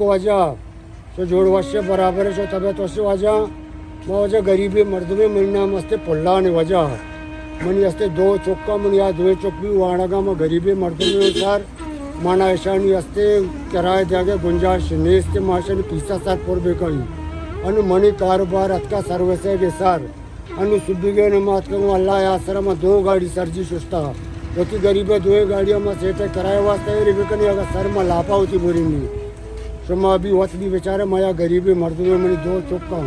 वजह सो जोड़ वर्षे बराबर सो तबियत वसे वजह वजह गरीबी मर्दमे महीना मस्ते पुल्लाने वजह मनी अस्ते दो चौका मन या दो चौक भी वाणगा में गरीबी मर्दमे सर माना ऐशानी अस्ते किराए जागे गुंजाइश नेस्ते माशनी पीसा साथ पर बेकई अनु मनी कारोबार अतका सर्विस के सर अनु सुबिगे ने मात को अल्लाह आसरा में दो गाड़ी सरजी सुस्ता होती गरीबे दो गाड़ियों में सेटे किराए वास्ते रिबेकनी अगर सर में लापा होती बुरी नहीं शुमा भी वत भी बेचारे माया गरीबी मर्दों में दो चौका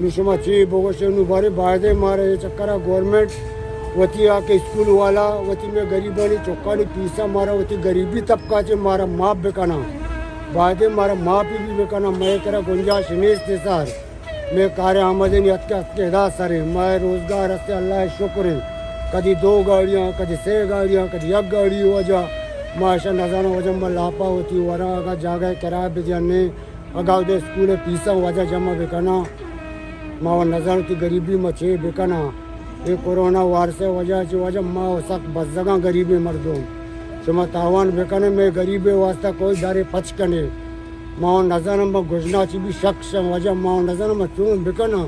निशुमा ची बोगोशे नु बारे बायदे मारे चक्करा गवर्नमेंट वती आके स्कूल वाला वती में गरीबानी चौका ने पीसा मारा वती गरीबी तबका चे मारा माप बेकाना बायदे मारा माप भी बेकाना मैं करा गुंजाइश नेस दे सर मैं कार्य आमदनी अतके अदा सरे मैं रोजगार हस्ते अल्लाह शुक्र कदी दो गाड़ियाँ कदी से गाड़ियाँ कदी एक गाड़ी वजह माशा नजाना वजह में लापा होती वरा अगर जागा किराया भी जाने अगा उधर स्कूल पीसा वजह जमा बेकाना माँ नजान की गरीबी में छे बेकाना ये कोरोना वार से वजह माँ सक बस जगह गरीबी मर्दों शुमा तावान बेकाने में गरीबी वास्ता कोई दारे पच कने माँ नजान में गुजना ची भी शख्स वजह माँ नजान में चूं बेकाना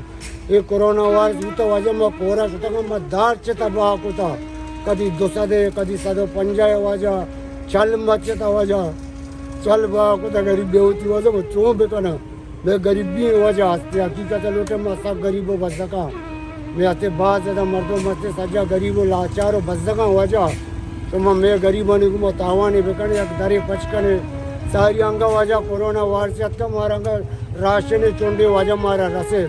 ये कोरोना वार तो वजह में पोरा सुता में दार चेता बाह को था कदी दोसा दे कदी सदो पंजाए वजह चल मचता वजह चल बाह को था गरीबी होती वजह में चूं बेकाना मैं गरीबी वजह हंसते हकीकत लोटे में सब गरीबों बस सका मैं आते बाद ज़्यादा मर्दों मस्ते सजा गरीबों लाचारों बस सका वजह तो मैं गरीबों ने घूमा तावानी बेकने एक दरे पचकने सारी अंगा वजह कोरोना वार से अतका मारा राशन चोंडे वजह मारा रसे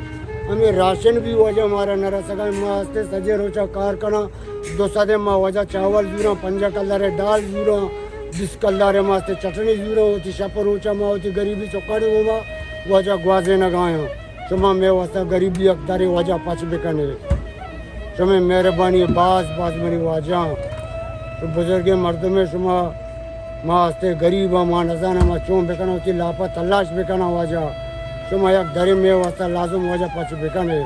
हमें राशन भी वजह मारा न रह सका मस्ते सजे रोचा कारखाना दो सदे माँ वजह चावल जूरा पंजा कलर दाल जूरा 20 कलर मस्ते चटनी जूरा होती शपर रोचा माँ होती गरीबी चौकाड़ी हुआ वजह ग्वाजे न गाया शुमा में वस्ता गरीबी अकदारी वजह पच बेकने शुमे मेहरबानी बाज मेरी वजह तो बुजुर्ग मर्द में शुमा माँ हस्ते गरीब माँ नजाना माँ चूं बेकना होती लापा तलाश बेकना वजह शुमा एक दरे में वस्ता लाजुम वजह पच बेकने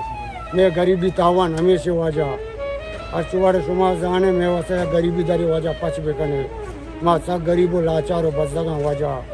मैं गरीबी तावान हमेशा वजह अचुवाड़े शुमा जाने में वस्ता गरीबी दरी वजह पच बेकने माँ सब गरीबों लाचारो बस जगह वजह